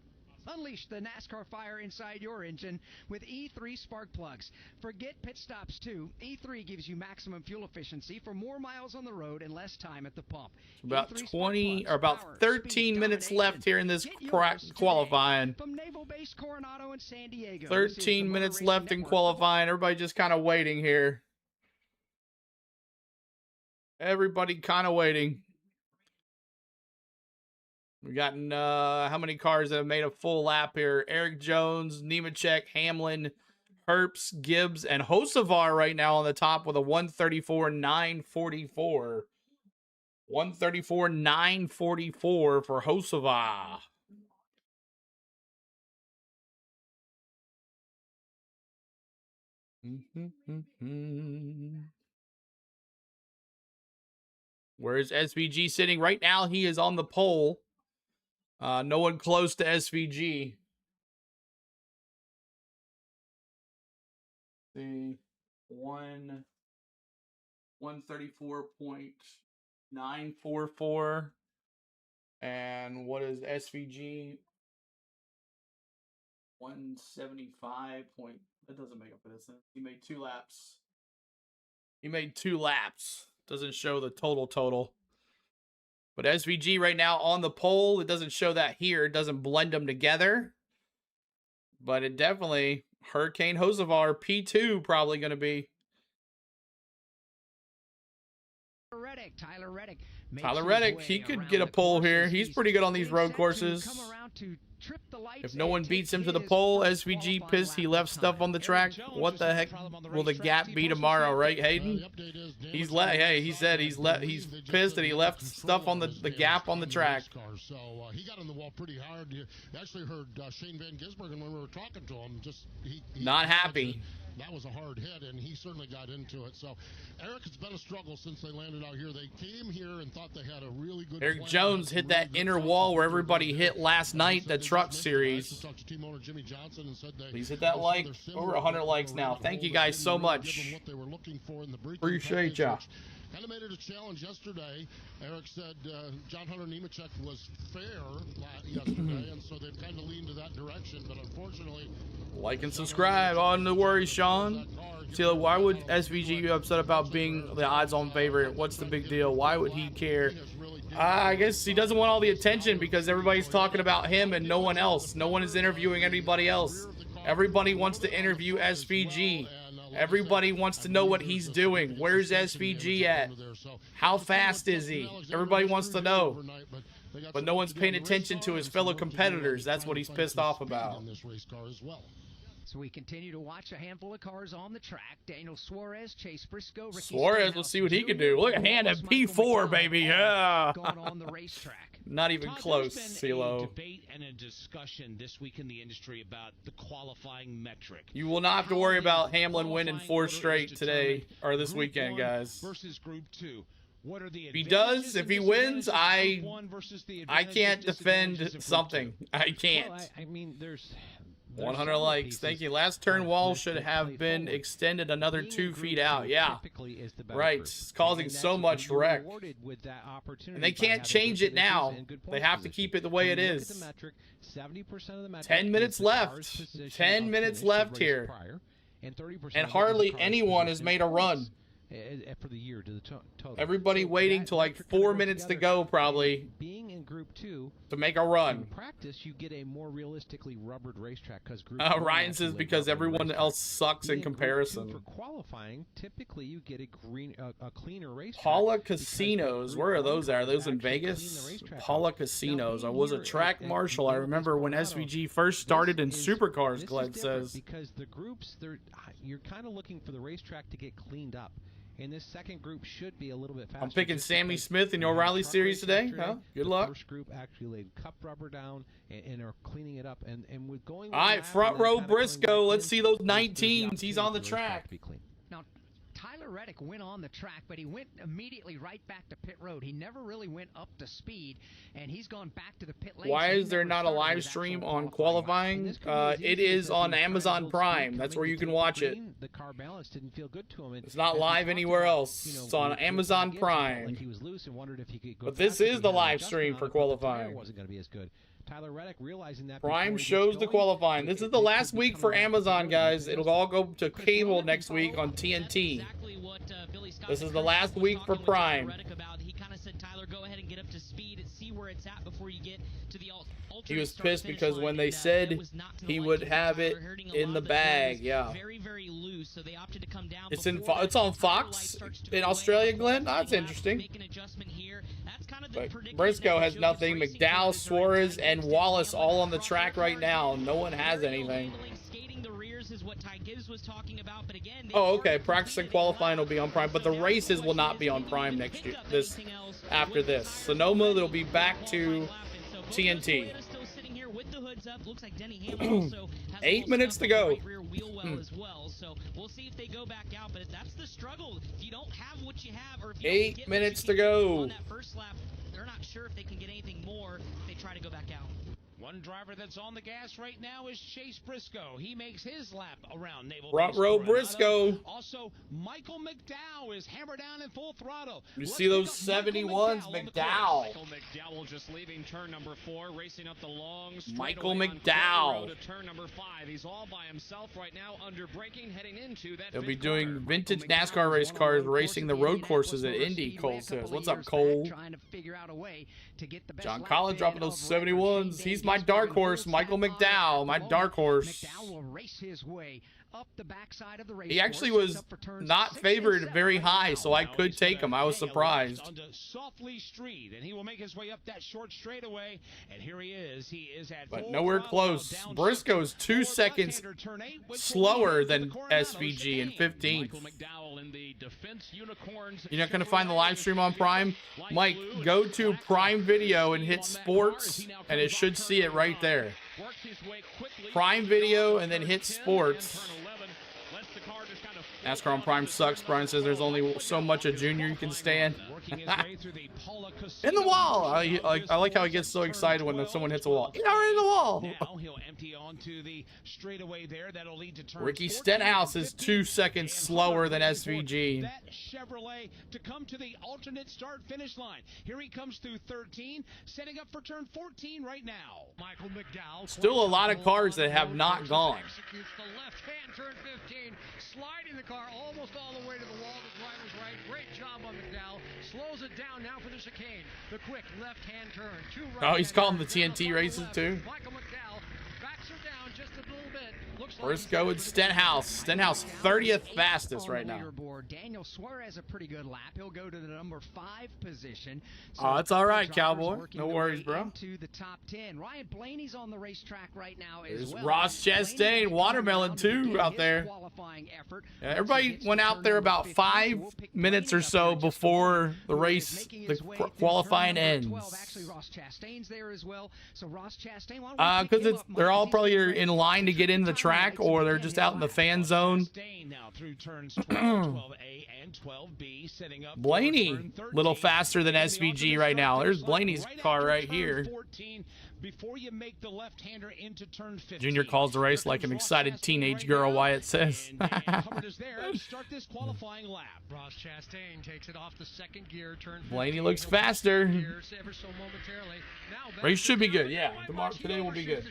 unleash the NASCAR fire inside your engine with E3 Spark Plugs. Forget pit stops too. E3 gives you maximum fuel efficiency for more miles on the road and less time at the pump. About 20 or about 13 minutes left here in this qualifying. From Naval Base Coronado and San Diego. 13 minutes left in qualifying. Everybody just kind of waiting here. Everybody kind of waiting. We've gotten, how many cars have made a full lap here? Eric Jones, Nemechek, Hamlin, Herbst, Gibbs, and Hocevar right now on the top with a 134.944. 134.944 for Hocevar. Where's SVG sitting? Right now, he is on the pole. No one close to SVG. The 134.944. And what is SVG? 175 point. That doesn't make up for this. He made 2 laps. He made 2 laps. Doesn't show the total. But SVG right now on the pole. It doesn't show that here. It doesn't blend them together. But it definitely, Hurricane Hocevar P2 probably going to be. Tyler Reddick. He could get a pole here. He's pretty good on these road courses. Come around to tripped the lights. If no one beats him to the pole, SVG pissed he left stuff on the track. What the heck will the gap be tomorrow, right, Hayden? Hey, he said he's pissed that he left stuff on the gap on the track. So he got on the wall pretty hard. You actually heard Shane Van Gisbergen when we were talking to him. He not happy. That was a hard hit, and he certainly got into it. So, Eric, it's been a struggle since they landed out here. They came here and thought they had a really good Eric Jones hit that inner wall where everybody hit last night, the truck series. Please hit that like. Over 100 likes now. Thank you guys so much. Appreciate ya. Kind of made it a challenge yesterday. Eric said John Hunter Nemechek was fair yesterday, and so they've kind of leaned to that direction. But unfortunately, like and subscribe. Oh, no worries, Sean. Tila, why would SVG be upset about being the odds-on favorite? What's the big deal? Why would he care? I guess he doesn't want all the attention because everybody's talking about him and no one else. No one is interviewing anybody else. Everybody wants to interview SVG. Everybody wants to know what he's doing. Where's SVG at? How fast is he? Everybody wants to know. But no one's paying attention to his fellow competitors. That's what he's pissed off about. So we continue to watch a handful of cars on the track. Daniel Suarez, Chase Briscoe, Ricky Suarez, let's see what he can do. Look at hand at P4, baby. Yeah. Going on the racetrack. Not even close, CeeLo. A debate and a discussion this week in the industry about the qualifying metric. You will not have to worry about Hamlin winning 4 straight today or this weekend, guys. Versus Group 2. What are the if he does, if he wins, I can't defend something. I can't. Well, I mean, there's 100 likes. Thank you. Last turn wall should have been extended another 2 feet out. Yeah. Right. It's causing so much wreck. And they can't change it now. They have to keep it the way it is. 10 minutes left. 10 minutes left here. And hardly anyone has made a run. For the year to the total. Everybody waiting till like 4 minutes to go, probably. Being in Group 2 to make a run. In practice, you get a more realistically rubbered racetrack because Group. Ryan says because everyone else sucks in comparison. For qualifying, typically you get a cleaner racetrack. Paula Casinos, where are those at? Are those in Vegas? Paula Casinos. I was a track marshal. I remember when SVG first started in supercars. Glad says. Because the groups, you're kind of looking for the racetrack to get cleaned up. And this second group should be a little bit faster. I'm picking Sammy Smith in your O'Reilly series today. Huh? Good luck. The first group actually laid cup rubber down and are cleaning it up. And with going. All right, front row Briscoe. Let's see those 19s. He's on the track. Now, Tyler Reddick went on the track, but he went immediately right back to pit road. He never really went up to speed, and he's gone back to the pit lane. Why is there not a live stream on qualifying? It is on Amazon Prime. That's where you can watch it. The car balance didn't feel good to him. It's not live anywhere else. It's on Amazon Prime. But this is the live stream for qualifying. Wasn't going to be as good. Tyler Reddick realizing that Prime shows the qualifying. This is the last week for Amazon, guys. It'll all go to cable next week on TNT. This is the last week for Prime. He kind of said, Tyler, go ahead and get up to speed and see where it's at before you get to the He was pissed because when they said he would have it in the bag, yeah. Very, very loose, so they opted to come down. It's on Fox in Australia, Glenn. That's interesting. But Briscoe has nothing. McDowell, Suarez, and Wallace all on the track right now. No one has anything. Oh, okay. Practice and qualifying will be on Prime, but the races will not be on Prime next year. After this, Sonoma, they'll be back to TNT. 8 minutes to go. So we'll see if they go back out, but that's the struggle. If you don't have what you have, or if you 8 minutes to go. On that first lap, they're not sure if they can get anything more if they try to go back out. One driver that's on the gas right now is Chase Briscoe. He makes his lap around Naval. Front row Briscoe. Also, Michael McDowell is hammered down in full throttle. You see those 71s, McDowell. Michael McDowell just leaving turn number 4, racing up the long Michael McDowell McDowell to turn number 5. He's all by himself right now, under braking, heading into that. They'll be doing vintage NASCAR race cars, racing the road courses at Indy. Cole says, "What's up, Cole?" John Collins dropping those 71s. He's my dark horse, Michael McDowell, my dark horse. McDowell will race his way up the backside of the race. He actually was not favored very high, so I could take him. I was surprised. Softly street, and he will make his way up that short straightaway, and here he is. He is at but nowhere close. Briscoe's 2 seconds slower than SVG in 15th. You're not going to find the live stream on Prime? Mike, go to Prime Video and hit Sports, and it should see it right there. Prime Video and then hit Sports. NASCAR on Prime sucks. Brian says there's only so much a junior you can stand. In the wall. I like how he gets so excited when someone hits a wall. He's already in the wall. Now he'll empty onto the straightaway there. That'll lead to turn Ricky Stenhouse is 2 seconds slower than SVG. That Chevrolet to come to the alternate start finish line. Here he comes through 13, setting up for turn 14 right now. Michael McDowell. Still a lot of cars that have not gone. Executes the left hand turn 15, sliding the car almost all the way to the wall. The driver's right. Great job on McDowell. Slows it down now for the chicane. The quick left hand turn. Oh, he's calling the TNT races too. Michael McDowell backs her down just a little bit. Briscoe and Stenhouse. Stenhouse 30th fastest right now. Daniel Suarez a pretty good lap. He'll go to the number 5 position. Oh, it's all right, Cowboy. No worries, bro. To the top 10. Ryan Blaney's on the racetrack right now as well. Ross Chastain, Watermelon 2 out there. Yeah, everybody went out there about 5 minutes or so before the race, the qualifying ends. Actually, Ross Chastain's there as well. So Ross Chastain, because they're all probably in line to get into the track, or they're just out in the fan zone. Blaney, a little faster than SVG right now. There's Blaney's car right here. Before you make the left-hander into turn 15. Junior calls the race like an excited teenage girl, Wyatt says. Start this qualifying lap. Ross Chastain takes it off the second gear, turn 15. Blaney looks faster. Race should be good, yeah. Today will be good.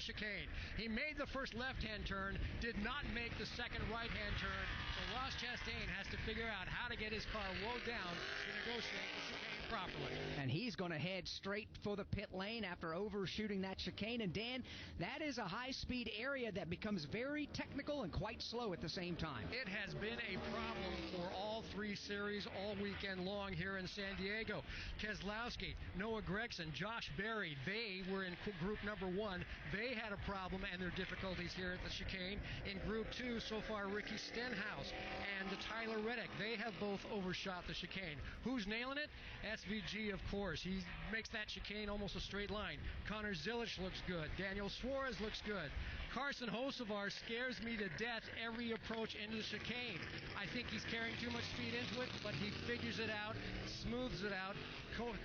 He made the first left-hand turn, did not make the second right-hand turn. So Ross Chastain has to figure out how to get his car low down to negotiate the chicane properly. And he's going to head straight for the pit lane after overshooting that chicane. And Dan, that is a high-speed area that becomes very technical and quite slow at the same time. It has been a problem for all 3 series all weekend long here in San Diego. Keselowski, Noah Gragson, Josh Berry, they were in group number 1. They had a problem and their difficulties here at the chicane. In group 2, so far, Ricky Stenhouse and Tyler Reddick, they have both overshot the chicane. Who's nailing it? SVG, of course. He makes that chicane almost a straight line. Connor Zilisch looks good. Daniel Suarez looks good. Carson Hocevar scares me to death every approach into the chicane. I think he's carrying too much speed into it, but he figures it out, smooths it out.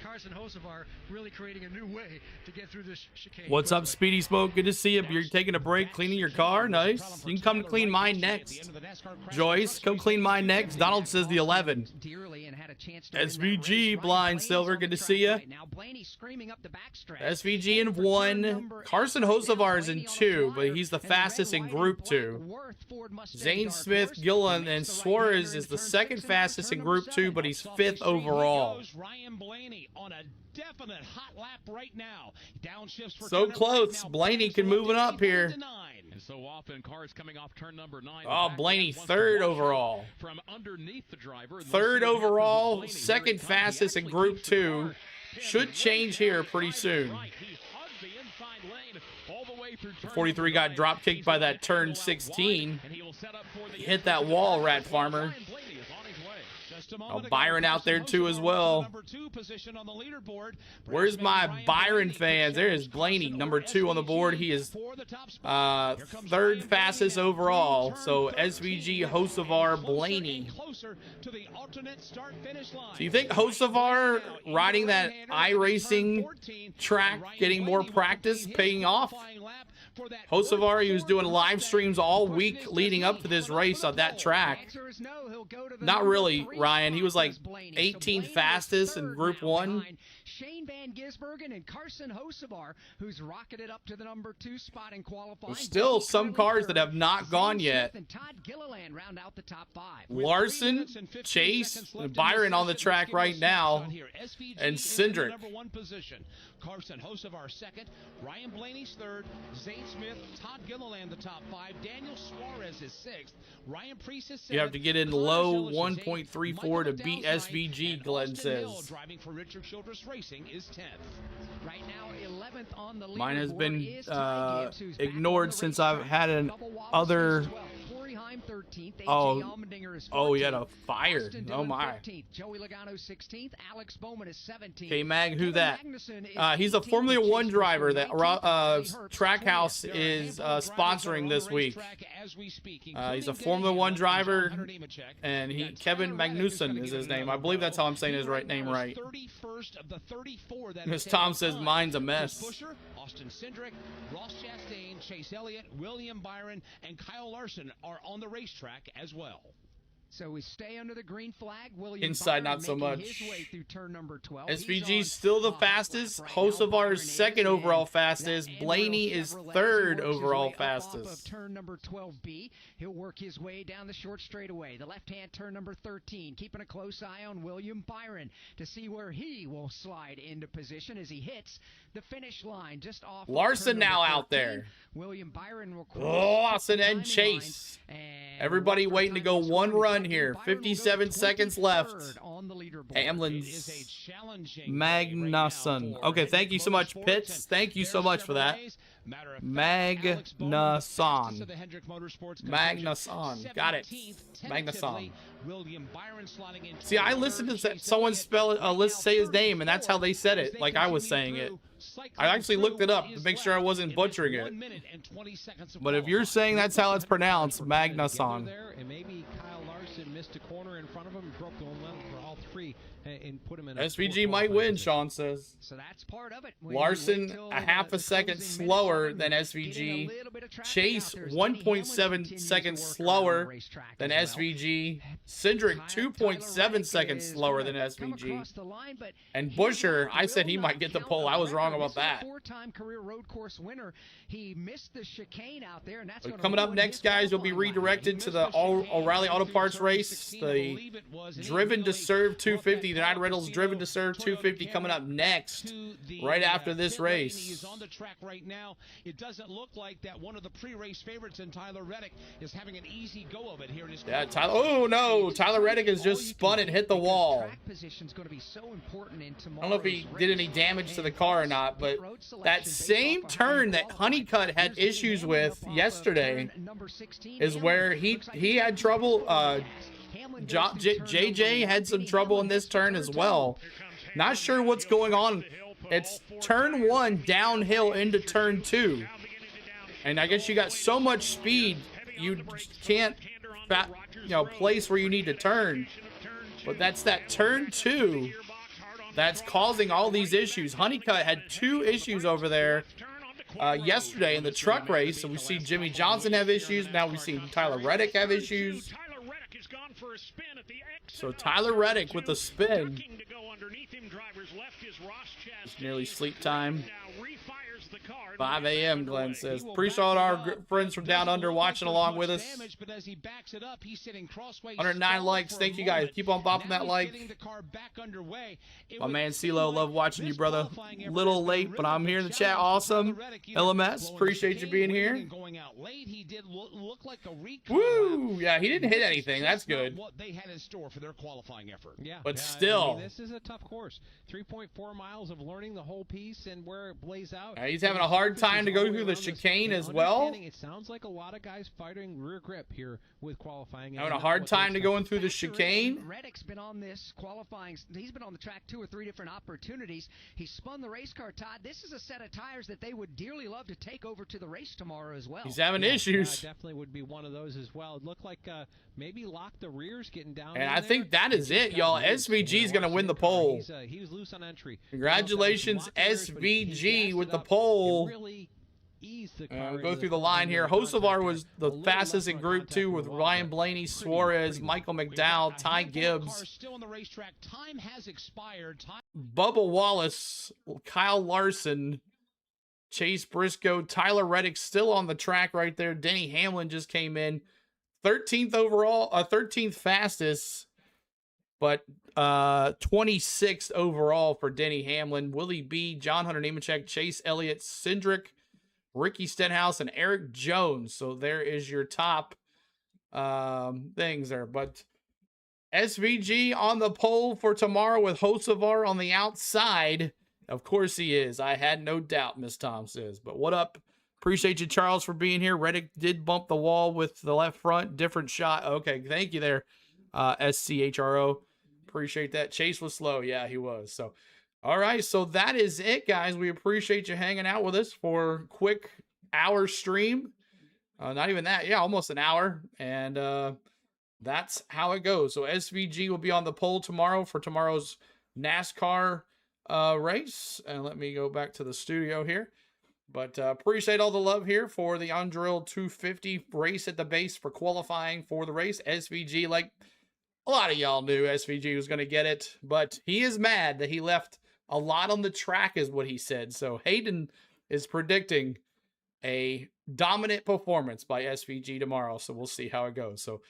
Carson Hocevar really creating a new way to get through this chicane. What's up, Speedy Smoke? Good to see you. You're taking a break, cleaning your car. Nice. You can come clean mine next. Joyce, come clean mine next. Donald says the 11. SVG, Blind Silver. Good to see you. SVG in 1. Carson Hocevar is in 2, but he's the fastest in Group 2. Zane Smith, Gillen, and Suarez is the second fastest in Group 2, but he's 5th overall. On a definite hot lap right now. Downshifts for so close. Blaney can move it up here. And so often cars coming off turn number 9. Oh, Blaney 3rd overall. From underneath the driver. 3rd overall, 2nd fastest in Group 2. Should change here pretty soon. 43 got drop kicked by that turn 16. He hit that wall, Rat Farmer. Oh, Byron out there too as well. Where's my Byron fans? There is Blaney, number 2 on the board. He is 3rd fastest overall. So SVG, Hocevar, Blaney. So you think Hocevar riding that iRacing track, getting more practice, paying off? Hocevar, he was doing live streams all week leading up to this race on that track. Not really, Ryan. He was like 18th fastest in Group 1. Shane Van Gisbergen and Carson Hocevar, who's rocketed up to the number 2 spot in qualifying. There's still some cars that have not gone yet. Larson, Chase, and Byron on the track right now, and Cindric. Carson Hocevar second, Ryan Blaney's third, Zane Smith, Todd Gilliland the top 5, Daniel Suarez is sixth, Ryan Priest is seventh. You have to get in low 1.34 to beat SVG, Glenn says. Driving for Richard Childress Racing is 10th. Right now, 11th on the leaderboard. Mine has been is Ty Gibbs, who's back on ignored the since I've racetrack. had an Double Wallace other. is 12th, Corey Heim 13th, AJ Oh, Allmendinger is 14th, oh, he had a fire. Austin Oh Dillon my. 15th, Joey Logano 16th, Alex Bowman is 17th. Okay, Mag, who Kevin that? Magnuson is He's a 18th, Formula with One Chase driver Briscoe that 19th, Riley Herbst Trackhouse 20th. is sponsoring this week. He's a Formula One driver, and Kevin Magnuson is his name. I believe that's how I'm saying his name right. 31st of the 34 that Because Tom says mine's a Chris mess. Buescher, Austin Cindric, Ross Chastain, Chase Elliott, William Byron, and Kyle Larson are on the racetrack as well. So we stay under the green flag. William Inside, Byron not so making much. his way through turn number 12. SVG's still the fastest. Hocevar's second overall fastest. Blaney is third overall fastest. Turn number 12B. He'll work his way down the short straightaway. The left-hand turn number 13. Keeping a close eye on William Byron to see where he will slide into position as he hits the finish line just off. Larson of turn now number out 13. there. William Byron will cross Lawson the and timing Chase. line, and Everybody Walker waiting to go timing one scoring. run here. Byron will go 57 seconds 23rd left. on the leaderboard. Hamlin's Magnuson. Okay, thank you so much, Pitts. Thank you so much for that. Magnuson. Magnuson. Got it. Magnuson. See, I listened to someone say his name, and that's how they said it, like I was saying it. I actually looked it up to make sure I wasn't butchering it. But if you're saying that's how it's pronounced, Magnuson. And maybe Kyle Larson missed a corner in front of him and broke the momentum for all three and put him in a SVG might win, Sean says. So that's part of it. Larson a half a second slower than SVG. Chase 1.7 seconds slower than SVG. Cindric 2.7 seconds slower than SVG. And Buescher, I said he might get the pole. I was wrong about that. Four-time career road course winner. He missed the chicane out there, and that's Coming up next, guys, you'll be redirected to the O'Reilly Auto Parts race. The Driven to Serve 250. The United Reynolds Driven to Serve 250 coming up next, right after this race. Is on the track right now. It doesn't look like that one of the pre-race favorites in Tyler Reddick is having an easy go of it here in his Yeah, Tyler. Oh no, Tyler Reddick has just spun and hit the wall. I don't know if he did any damage to the car or not, but that same turn that Honeycutt had issues with yesterday is where he had trouble. JJ had some trouble in this turn as well. Not sure what's going on. It's turn 1 downhill into turn 2. And I guess you got so much speed, you can't, place where you need to turn. But that's that turn 2 that's causing all these issues. Honeycutt had 2 issues over there yesterday in the truck race. So we see Jimmy Johnson have issues. Now we see Tyler Reddick have issues. So Tyler Reddick with the spin. It's nearly sleep time. 5 a.m. Glenn says. Appreciate all our friends from down under watching along with us. 109 likes. Thank you guys. Keep on bopping that like. My man CeeLo, love watching you, brother. Little late, but I'm here in the chat. Awesome. LMS, appreciate you being here. Woo! Yeah, he didn't hit anything. That's good. What they had in store for their qualifying effort. Yeah, but still, I mean, this is a tough course. 3.4 miles of learning the whole piece and where it plays out. He's having a hard time to go through the chicane as well. It sounds like a lot of guys fighting rear grip here with qualifying. Having a hard time to going through the chicane. Reddick's been on this qualifying. He's been on the track 2 or 3 different opportunities. He spun the race car, Todd. This is a set of tires that they would dearly love to take over to the race tomorrow as well. He's having issues. Yeah, definitely would be one of those as well. It looked like maybe lock the rears getting down. And I think that is it, y'all. SVG is going to win the pole. He was loose on entry. Congratulations, SVG, with the pole. We'll go through the line here. Hocevar was the fastest in Group 2 with Ryan Blaney, Suarez, Michael McDowell, Ty Gibbs, Bubba Wallace, Kyle Larson, Chase Briscoe, Tyler Reddick still on the track right there. Denny Hamlin just came in. 13th overall, 13th fastest. But 26th overall for Denny Hamlin, Willie B, John Hunter Nemechek, Chase Elliott, Cindric, Ricky Stenhouse, and Eric Jones. So there is your top things there. But SVG on the pole for tomorrow with Hocevar on the outside. Of course he is. I had no doubt, Miss Tom says. But what up? Appreciate you, Charles, for being here. Reddick did bump the wall with the left front. Different shot. Okay, thank you there, SCHRO. Appreciate that. Chase was slow. Yeah, he was. So, all right. So that is it, guys. We appreciate you hanging out with us for a quick hour stream. Not even that. Yeah, almost an hour. And that's how it goes. So SVG will be on the pole tomorrow for tomorrow's NASCAR race. And let me go back to the studio here. But appreciate all the love here for the Adruil 250 race at the base for qualifying for the race. SVG, like a lot of y'all knew SVG was going to get it, but he is mad that he left a lot on the track is what he said. So Hayden is predicting a dominant performance by SVG tomorrow. So we'll see how it goes. So,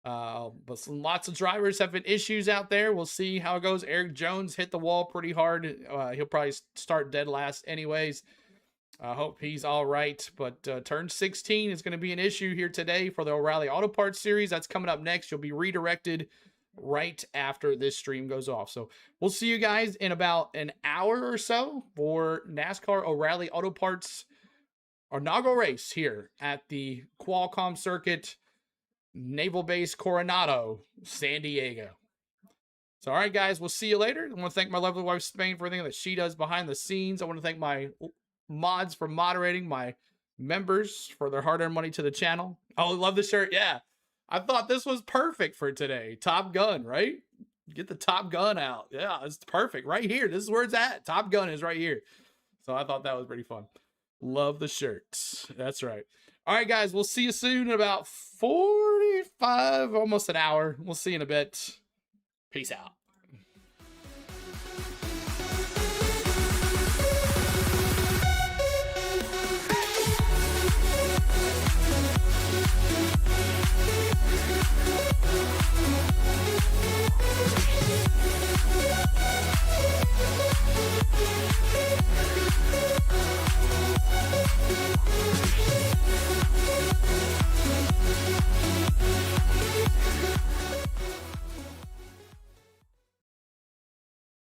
but lots of drivers have been issues out there. We'll see how it goes. Eric Jones hit the wall pretty hard. He'll probably start dead last anyways. I hope he's all right, but turn 16 is going to be an issue here today for the O'Reilly Auto Parts Series. That's coming up next. You'll be redirected right after this stream goes off. So we'll see you guys in about an hour or so for NASCAR O'Reilly Auto Parts inaugural race here at the Qualcomm Circuit, Naval Base Coronado, San Diego. So, all right, guys, we'll see you later. I want to thank my lovely wife, Spain, for everything that she does behind the scenes. I want to thank my mods for moderating, my members for their hard-earned money to the channel. Oh, love the shirt. Yeah, I thought this was perfect for today. Top Gun, right? Get the Top Gun out. Yeah, it's perfect right here. This is where it's at. Top Gun is right here. So I thought that was pretty fun. Love the shirts. That's right. All right, guys, we'll see you soon in about 45, almost an hour. We'll see you in a bit. Peace out.